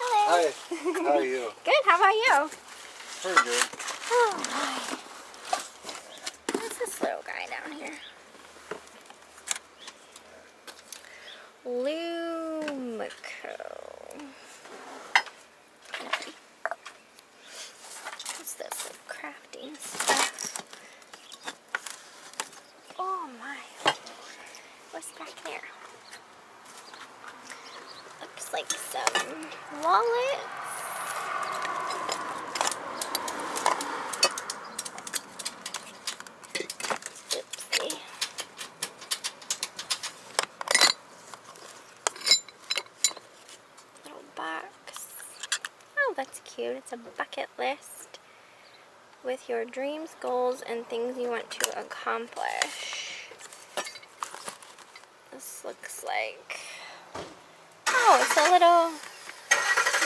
Hello. Hi. How are you? Good. How about you? Pretty good. Oh my. What's this little guy down here? Lumco. What's this? Crafting stuff. Oh my. What's back there? Looks like some wallets. Oopsie. Little box. Oh, that's cute. It's a bucket list with your dreams, goals, and things you want to accomplish. This looks like... Oh, it's a little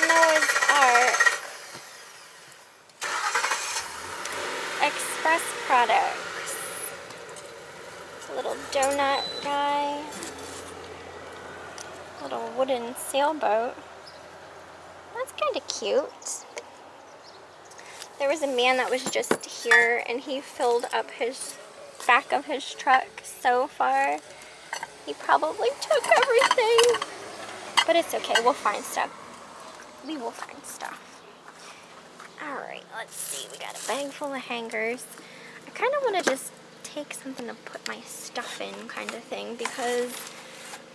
Noah's Ark Express products. It's a little donut guy. Little wooden sailboat. That's kind of cute. There was a man that was just here and he filled up his back of his truck so far. He probably took everything. But it's okay, we'll find stuff. We will find stuff. Alright, let's see. We got a bag full of hangers. I kind of want to just take something to put my stuff in kind of thing because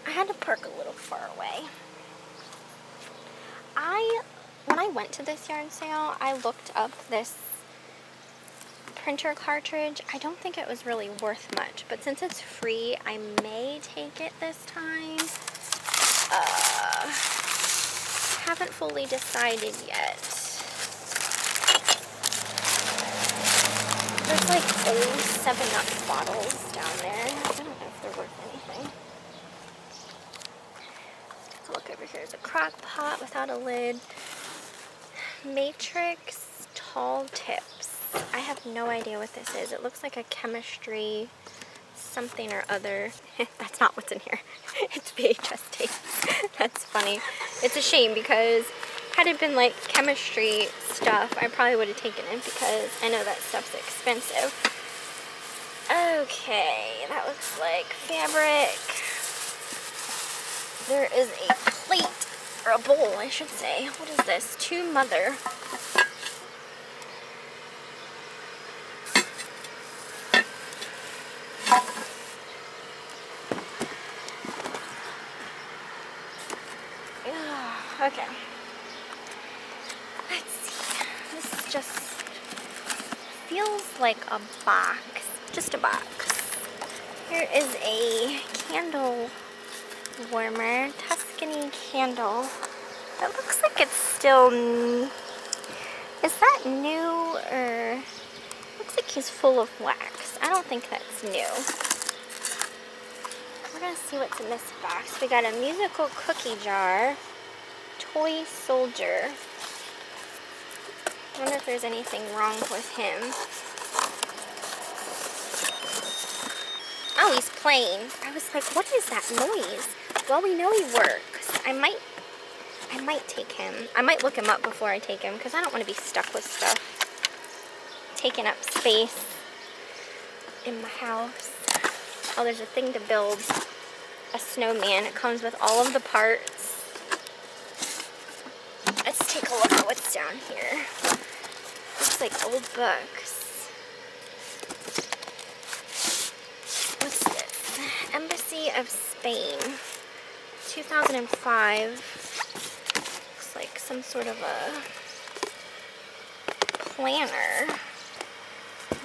I had to park a little far away. When I went to this yard sale, I looked up this printer cartridge. I don't think it was really worth much, but since it's free, I may take it this time. Haven't fully decided yet. There's like old 7-Up bottles down there. I don't know if they're worth anything. Let's take a look over here. There's a crock pot without a lid. Matrix Tall Tips. I have no idea what this is. It looks like a chemistry something or other. That's not what's in here. It's VHS tapes. That's funny. It's a shame because had it been like chemistry stuff, I probably would have taken it because I know that stuff's expensive. Okay, that looks like fabric. There is a plate, or a bowl, I should say. What is this? To Mother. Okay. Let's see. This just feels like a box. Just a box. Here is a candle warmer. Tuscany candle. It looks like it's still... Is that new or... Looks like he's full of wax. I don't think that's new. We're gonna see what's in this box. We got a musical cookie jar. Toy soldier. I wonder if there's anything wrong with him. Oh, he's playing. I was like, what is that noise? Well, we know he works. I might take him. I might look him up before I take him because I don't want to be stuck with stuff taking up space in my house. Oh, there's a thing to build a snowman. It comes with all of the parts. Let's take a look at what's down here. Looks like old books. What's this? Embassy of Spain. 2005. Looks like some sort of a planner.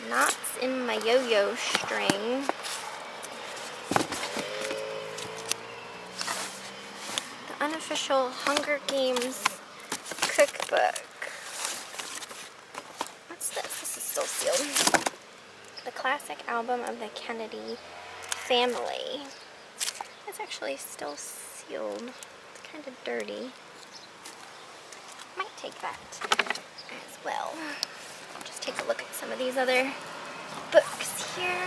Knots in my yo-yo string. The unofficial Hunger Games cookbook. What's this? This is still sealed. The classic album of the Kennedy family. It's actually still sealed. It's kind of dirty. Might take that as well. Just take a look at some of these other books here.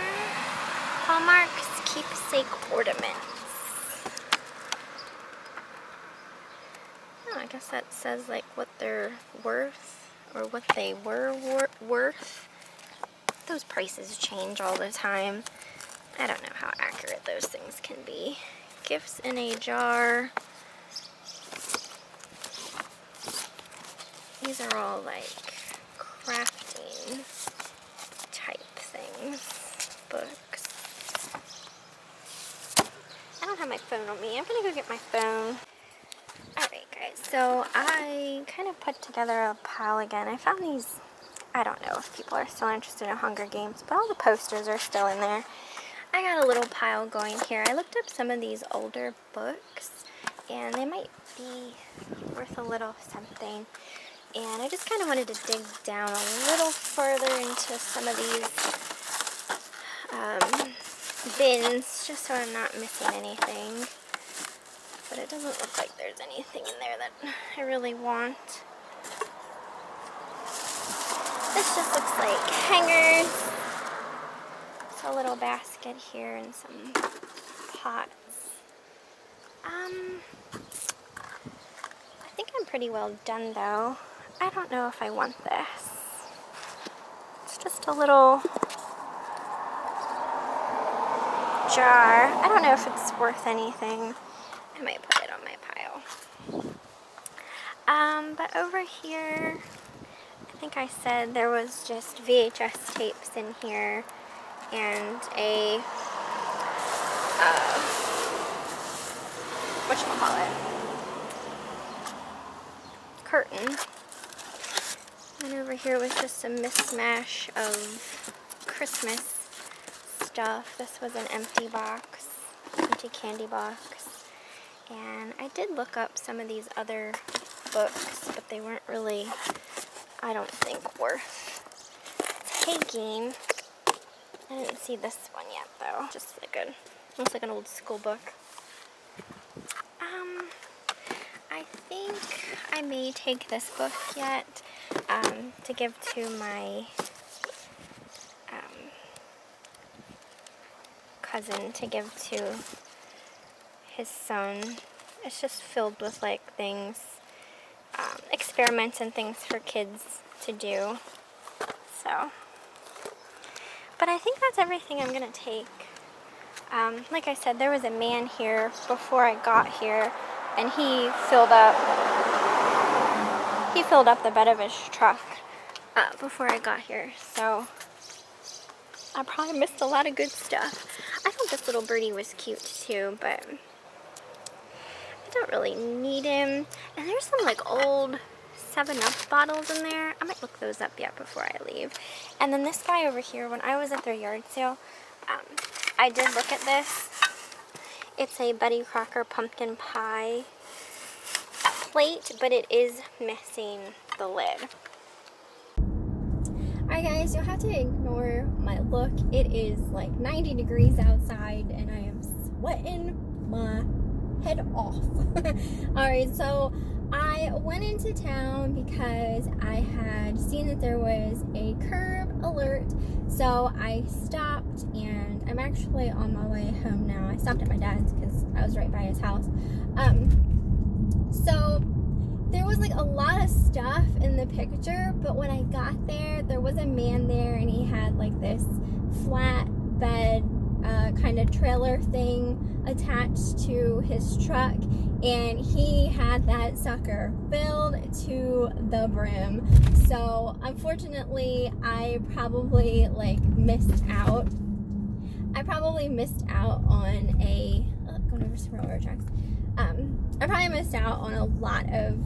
Hallmark's Keepsake Ornaments. Oh, I guess that says like what they're worth or what they were worth. Those prices change all the time. I don't know how accurate those things can be. Gifts in a jar. These are all like crafting type things. Books. I don't have my phone on me. I'm gonna go get my phone. Alright guys, so I kind of put together a pile again. I found these, I don't know if people are still interested in Hunger Games, but all the posters are still in there. I got a little pile going here. I looked up some of these older books, and they might be worth a little something. And I just kind of wanted to dig down a little further into some of these bins, just so I'm not missing anything. But it doesn't look like there's anything in there that I really want. This just looks like hangers. It's a little basket here and some pots. I think I'm pretty well done though. I don't know if I want this. It's just a little jar. I don't know if it's worth anything. I might put it on my pile. But over here, I think I said there was just VHS tapes in here and a, whatchamacallit, curtain. And over here was just a mishmash of Christmas stuff. This was an empty box, empty candy box. And I did look up some of these other books, but they weren't really, I don't think, worth taking. I didn't see this one yet though. Just like almost like an old school book. I think I may take this book yet to give to my cousin, to give to his son. It's just filled with like things, experiments and things for kids to do. So, but I think that's everything I'm gonna take. Like I said, there was a man here before I got here, and he filled up the bed of his truck before I got here. So I probably missed a lot of good stuff. I thought this little birdie was cute too, but I don't really need him. And there's some like old 7-Up bottles in there. I might look those up yet before I leave. And then this guy over here, when I was at their yard sale, I did look at this. It's a Betty Crocker pumpkin pie plate, but it is missing the lid. Alright guys, you'll have to ignore my look. It is like 90 degrees outside and I am sweating my head off. Alright, so I went into town because I had seen that there was a curb alert. So I stopped and I'm actually on my way home now. I stopped at my dad's because I was right by his house. So there was like a lot of stuff in the picture, but when I got there, there was a man there and he had like this flat bed kind of trailer thing attached to his truck, and he had that sucker filled to the brim. So unfortunately, I probably like missed out. I probably missed out on a going over some railroad tracks. I probably missed out on a lot of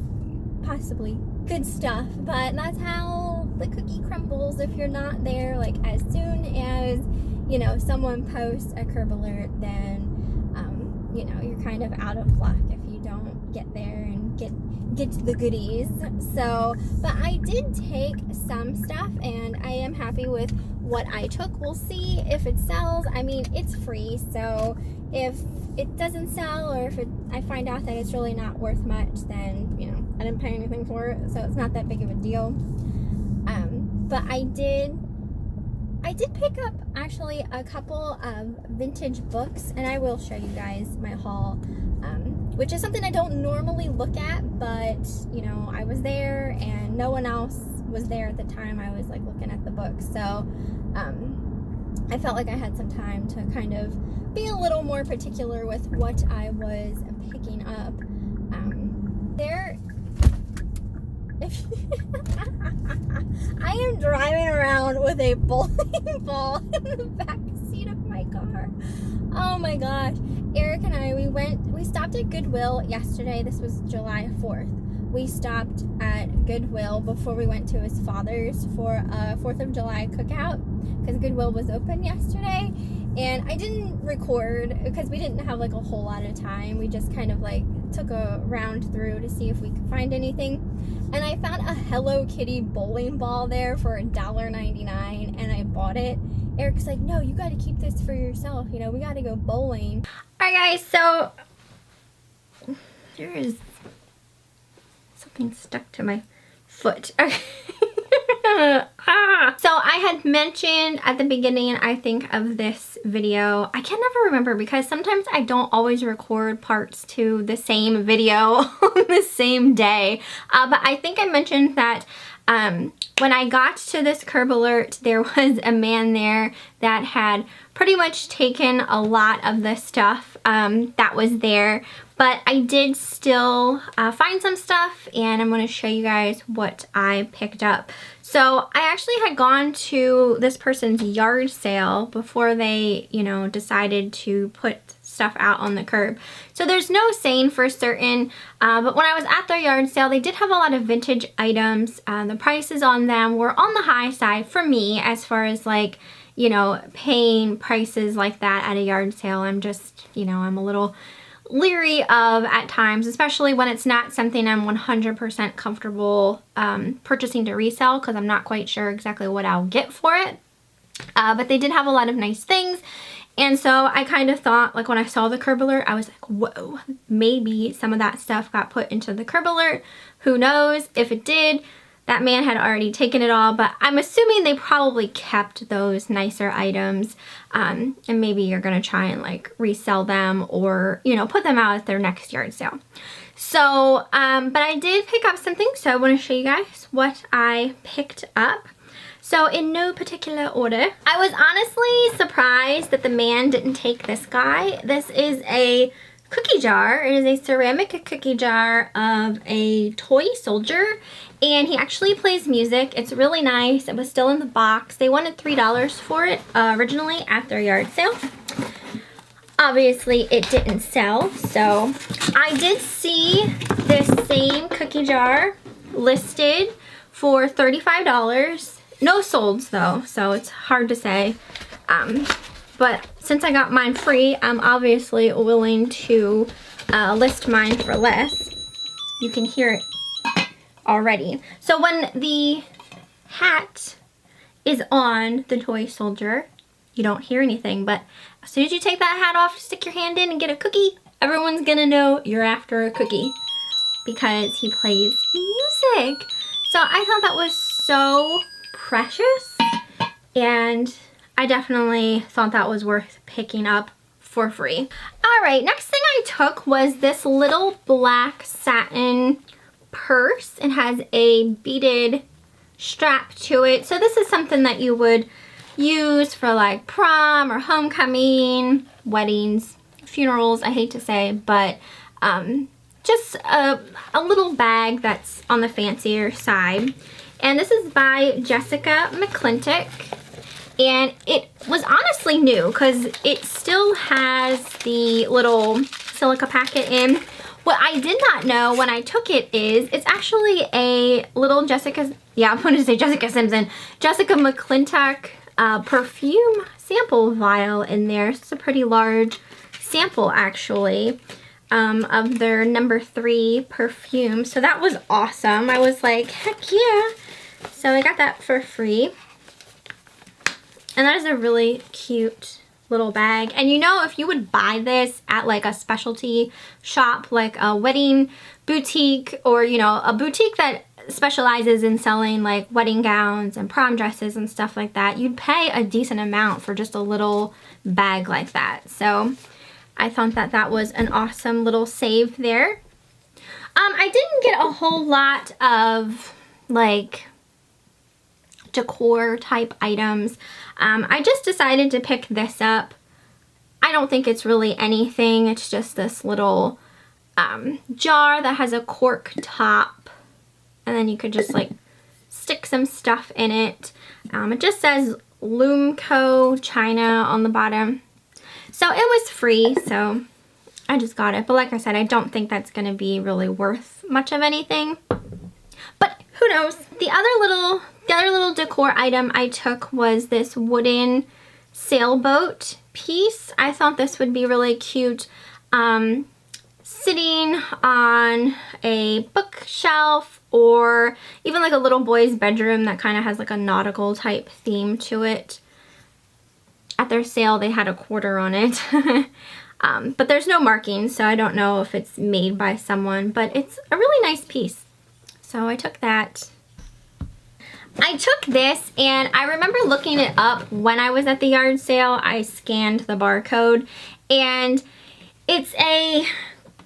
possibly good stuff, but that's how the cookie crumbles if you're not there. Like as soon as, you know, someone posts a curb alert, then you know, you're kind of out of luck if you don't get there and get the goodies. So, but I did take some stuff and I am happy with what I took. We'll see if it sells. I mean, it's free, so if it doesn't sell, or if I find out that it's really not worth much, then, you know, I didn't pay anything for it, so it's not that big of a deal. But I did pick up actually a couple of vintage books, and I will show you guys my haul which is something I don't normally look at, but, you know, I was there and no one else was there at the time I was, like, looking at the book. So, I felt like I had some time to kind of be a little more particular with what I was picking up. I am driving around with a bowling ball in the back seat of my car. Oh my gosh. Eric and I, we stopped at Goodwill yesterday. This was July 4th. We stopped at Goodwill before we went to his father's for a 4th of July cookout because Goodwill was open yesterday. And I didn't record because we didn't have like a whole lot of time. We just kind of like took a round through to see if we could find anything. And I found a Hello Kitty bowling ball there for $1.99 and I bought it. Eric's like, no, you got to keep this for yourself. You know, we got to go bowling. All right, guys, so there is something stuck to my foot. Okay. So I had mentioned at the beginning, I think, of this video, I can never remember because sometimes I don't always record parts to the same video on the same day. But I think I mentioned that when I got to this Curb Alert, there was a man there that had pretty much taken a lot of the stuff that was there. But I did still find some stuff, and I'm going to show you guys what I picked up. So I actually had gone to this person's yard sale before they, you know, decided to put stuff out on the curb. So there's no saying for certain, but when I was at their yard sale, they did have a lot of vintage items. The prices on them were on the high side for me as far as like, you know, paying prices like that at a yard sale. I'm just, you know, I'm a little leery of at times, especially when it's not something I'm 100% comfortable purchasing to resell because I'm not quite sure exactly what I'll get for it. But they did have a lot of nice things. And so I kind of thought, like when I saw the Curb Alert, I was like, whoa, maybe some of that stuff got put into the Curb Alert. Who knows? If it did, that man had already taken it all, but I'm assuming they probably kept those nicer items, and maybe you're gonna try and like resell them or, you know, put them out at their next yard sale. So, but I did pick up something, so I wanna show you guys what I picked up. So in no particular order, I was honestly surprised that the man didn't take this guy. This is a cookie jar. It is a ceramic cookie jar of a toy soldier, and he actually plays music. It's really nice. It was still in the box. They wanted $3 for it originally at their yard sale. Obviously it didn't sell, so I did see this same cookie jar listed for $35. No solds though, so it's hard to say. But since I got mine free, I'm obviously willing to list mine for less. You can hear it already. So when the hat is on the toy soldier, you don't hear anything. But as soon as you take that hat off, stick your hand in and get a cookie, everyone's gonna know you're after a cookie because he plays music. So I thought that was so precious, and I definitely thought that was worth picking up for free. All right, next thing I took was this little black satin purse. It has a beaded strap to it. So this is something that you would use for like prom or homecoming, weddings, funerals, I hate to say, but just a little bag that's on the fancier side. And this is by Jessica McClintock. And it was honestly new because it still has the little silica packet in. What I did not know when I took it is it's actually a little Jessica McClintock perfume sample vial in there. So it's a pretty large sample actually of their number 3 perfume. So that was awesome. I was like, heck yeah. So I got that for free. And that is a really cute little bag. And you know, if you would buy this at like a specialty shop, like a wedding boutique, or you know, a boutique that specializes in selling like wedding gowns and prom dresses and stuff like that, you'd pay a decent amount for just a little bag like that. So I thought that that was an awesome little save there. I didn't get a whole lot of like decor type items. I just decided to pick this up. I don't think it's really anything. It's just this little jar that has a cork top, and then you could just like stick some stuff in it. It just says Lumco China on the bottom. So it was free, so I just got it. But like I said, I don't think that's going to be really worth much of anything. But who knows? The other little decor item I took was this wooden sailboat piece. I thought this would be really cute. Sitting on a bookshelf, or even like a little boy's bedroom that kind of has like a nautical type theme to it. At their sale, they had a quarter on it. But there's no markings, so I don't know if it's made by someone, but it's a really nice piece. So I took that. I took this, and I remember looking it up when I was at the yard sale. I scanned the barcode, and it's a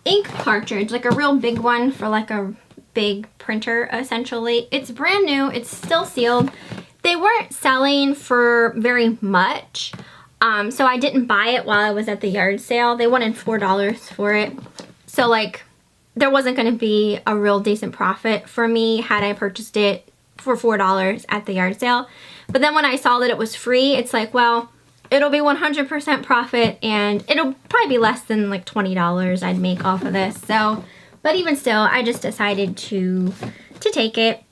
ink cartridge, like a real big one for like a big printer essentially. It's brand new, it's still sealed. They weren't selling for very much, so I didn't buy it while I was at the yard sale. They wanted $4 for it, so like there wasn't going to be a real decent profit for me had I purchased it for $4 at the yard sale. But then when I saw that it was free, it's like, well, it'll be 100% profit, and it'll probably be less than like $20 I'd make off of this. So, but even still, I just decided to take it.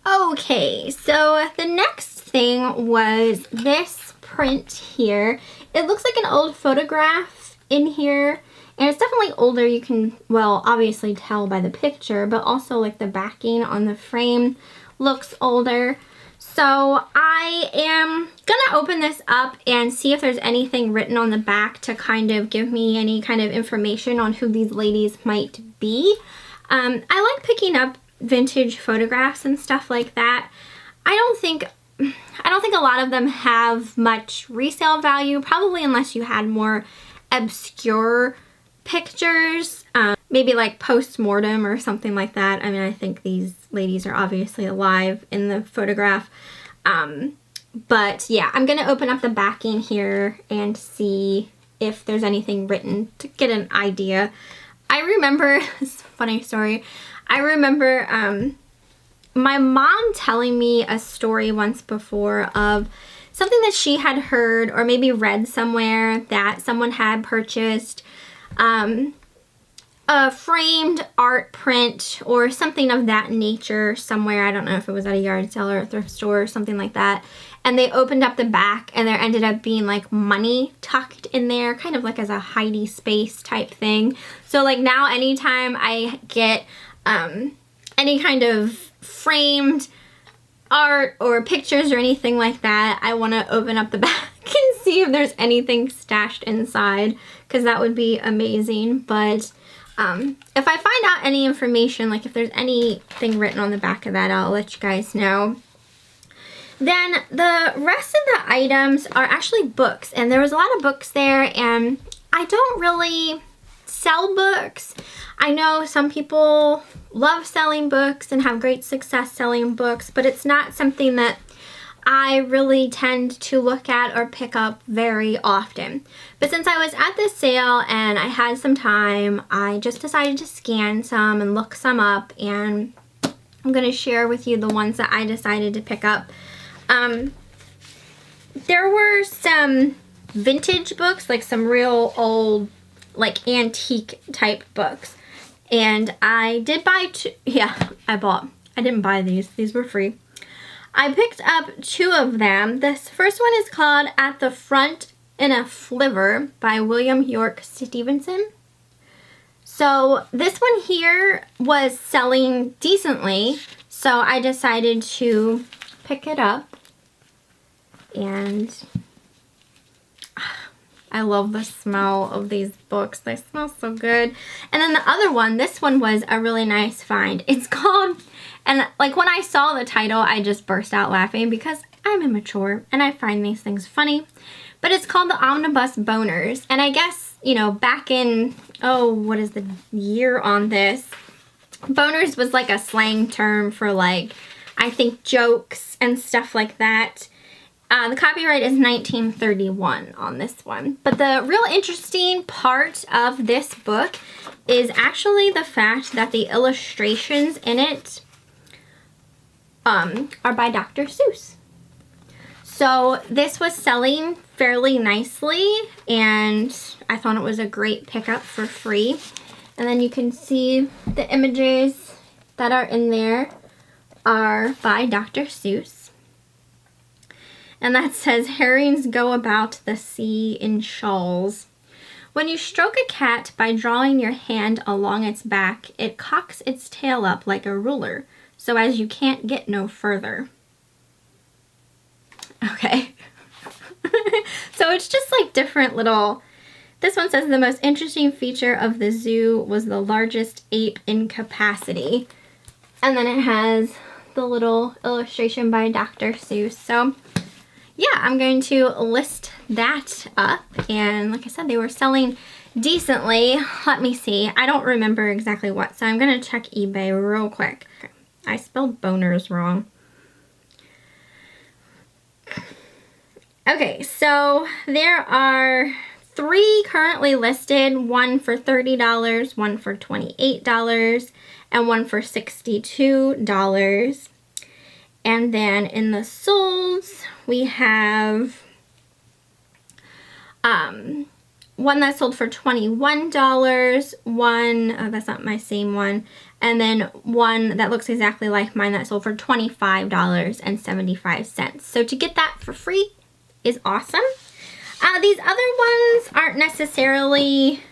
Okay, so the next thing was this print here. It looks like an old photograph in here, and it's definitely older. You can, well, obviously tell by the picture, but also like the backing on the frame looks older. So I am gonna open this up and see if there's anything written on the back to kind of give me any kind of information on who these ladies might be. I like picking up vintage photographs and stuff like that. I don't think a lot of them have much resale value, probably unless you had more obscure pictures, maybe like post-mortem or something like that. I mean, I think these ladies are obviously alive in the photograph. But yeah, I'm gonna open up the backing here and see if there's anything written to get an idea. I remember, this is a funny story, I remember my mom telling me a story once before of something that she had heard or maybe read somewhere, that someone had purchased a framed art print or something of that nature somewhere. I don't know if it was at a yard sale or a thrift store or something like that. And they opened up the back, and there ended up being like money tucked in there, kind of like as a hidey space type thing. So like now anytime I get any kind of framed art or pictures or anything like that, I want to open up the back and see if there's anything stashed inside, because that would be amazing. But if I find out any information, like if there's anything written on the back of that, I'll let you guys know. Then the rest of the items are actually books, and there was a lot of books there, and I don't really sell books. I know some people love selling books and have great success selling books, but it's not something that I really tend to look at or pick up very often. But since I was at this sale and I had some time, I just decided to scan some and look some up, and I'm going to share with you the ones that I decided to pick up. There were some vintage books, like some real old, like antique type books. And I did buy two. Yeah, I didn't buy these. These were free. I picked up two of them. This first one is called At the Front in a Flivver by William York Stevenson. So this one here was selling decently, so I decided to pick it up. And I love the smell of these books. They smell so good. And then the other one, this one was a really nice find. It's called, and like when I saw the title, I just burst out laughing because I'm immature and I find these things funny. But it's called The Omnibus Boners. And I guess you know, back in, oh, what is the year on this? Boners was like a slang term for like, I think, jokes and stuff like that. The copyright is 1931 on this one. But the real interesting part of this book is actually the fact that the illustrations in it are by Dr. Seuss. So this was selling fairly nicely, and I thought it was a great pickup for free. And then you can see the images that are in there are by Dr. Seuss. And that says, herrings go about the sea in shoals. When you stroke a cat by drawing your hand along its back, it cocks its tail up like a ruler, so as you can't get no further. Okay. So it's just like different little... This one says the most interesting feature of the zoo was the largest ape in capacity. And then it has the little illustration by Dr. Seuss. So yeah, I'm going to list that up. And like I said, they were selling decently. Let me see. I don't remember exactly what, so I'm going to check eBay real quick. I spelled boners wrong. Okay, so there are 3 currently listed, one for $30, one for $28, and one for $62. And then in the solds, we have one that sold for $21, one, oh, that's not my same one, and then one that looks exactly like mine that sold for $25.75. So to get that for free is awesome. These other ones aren't necessarily,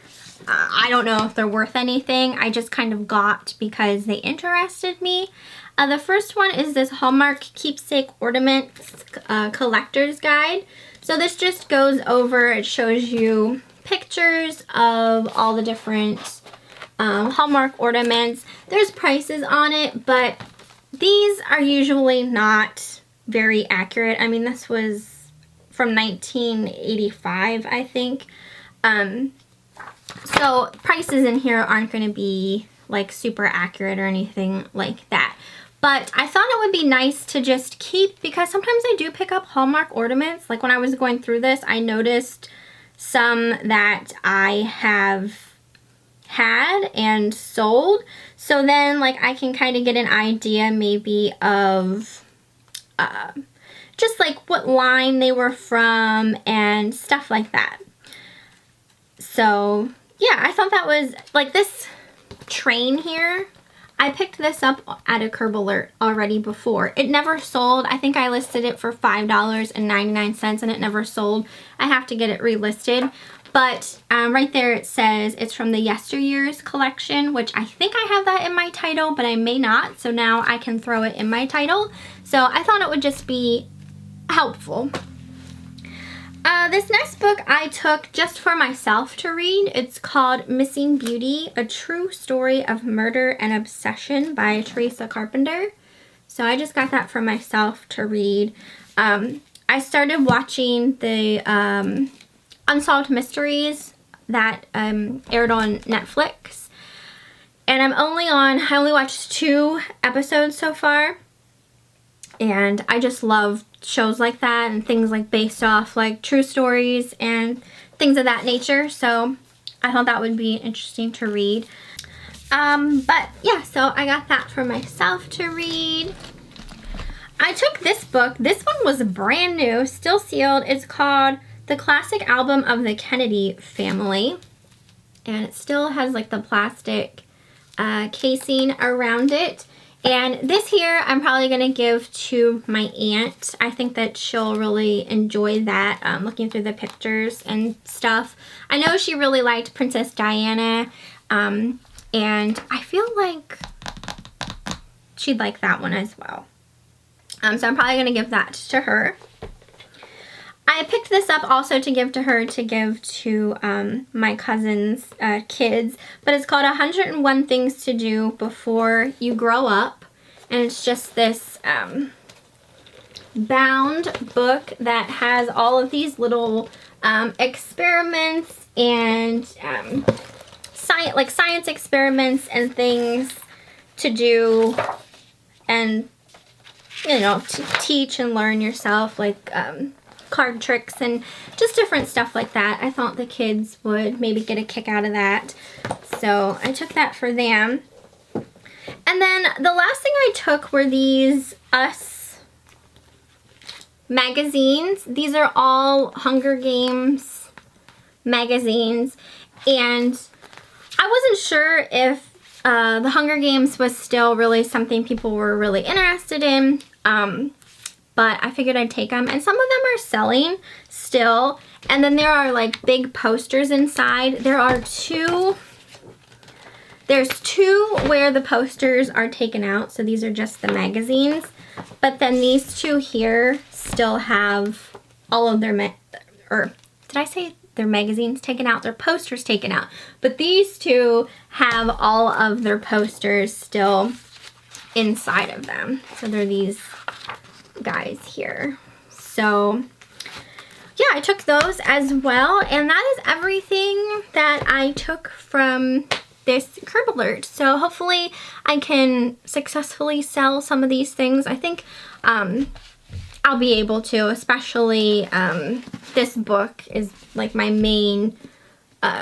I don't know if they're worth anything. I just kind of got because they interested me. The first one is this Hallmark Keepsake Ornaments Collector's Guide. So this just goes over, it shows you pictures of all the different Hallmark ornaments. There's prices on it, but these are usually not very accurate. I mean, this was from 1985, I think. So prices in here aren't going to be like super accurate or anything like that. But I thought it would be nice to just keep, because sometimes I do pick up Hallmark ornaments. Like when I was going through this, I noticed some that I have had and sold. So then like I can kind of get an idea maybe of just like what line they were from and stuff like that. So yeah, I thought that was like this train here. I picked this up at a Curb Alert already before. It never sold. I think I listed it for $5.99 and it never sold. I have to get it relisted. But right there it says it's from the Yesteryears collection, which I think I have that in my title, but I may not. So now I can throw it in my title. So I thought it would just be helpful. This next book I took just for myself to read. It's called Missing Beauty, A True Story of Murder and Obsession by Teresa Carpenter. So I just got that for myself to read. I started watching the Unsolved Mysteries that aired on Netflix. And I only watched 2 episodes so far. And I just love shows like that and things like based off like true stories and things of that nature. So I thought that would be interesting to read. But yeah, so I got that for myself to read. I took this book. This one was brand new, still sealed. It's called The Classic Album of the Kennedy Family. And it still has like the plastic casing around it. And this here I'm probably going to give to my aunt. I think that she'll really enjoy that, looking through the pictures and stuff. I know she really liked Princess Diana, and I feel like she'd like that one as well. So I'm probably going to give that to her. I picked this up also to give to her, to give to my cousin's kids, but it's called 101 Things to Do Before You Grow Up, and it's just this bound book that has all of these little experiments and science experiments and things to do, and you know, to teach and learn yourself, like card tricks and just different stuff like that. I thought the kids would maybe get a kick out of that, so I took that for them. And then the last thing I took were these Us magazines. These are all Hunger Games magazines, and I wasn't sure if the Hunger Games was still really something people were really interested in, but I figured I'd take them, and some of them are selling still. And then there are like big posters inside. There's two where the posters are taken out, so these are just the magazines. But then these two here still have all of their, did I say their magazines taken out? Their posters taken out. But these two have all of their posters still inside of them. So they're these guys here. So yeah, I took those as well. And that is everything that I took from this Curb Alert. So hopefully I can successfully sell some of these things. I think I'll be able to, especially this book is like my main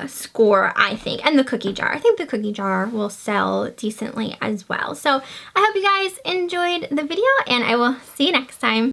score, I think, and the cookie jar. I think the cookie jar will sell decently as well. So I hope you guys enjoyed the video, and I will see you next time.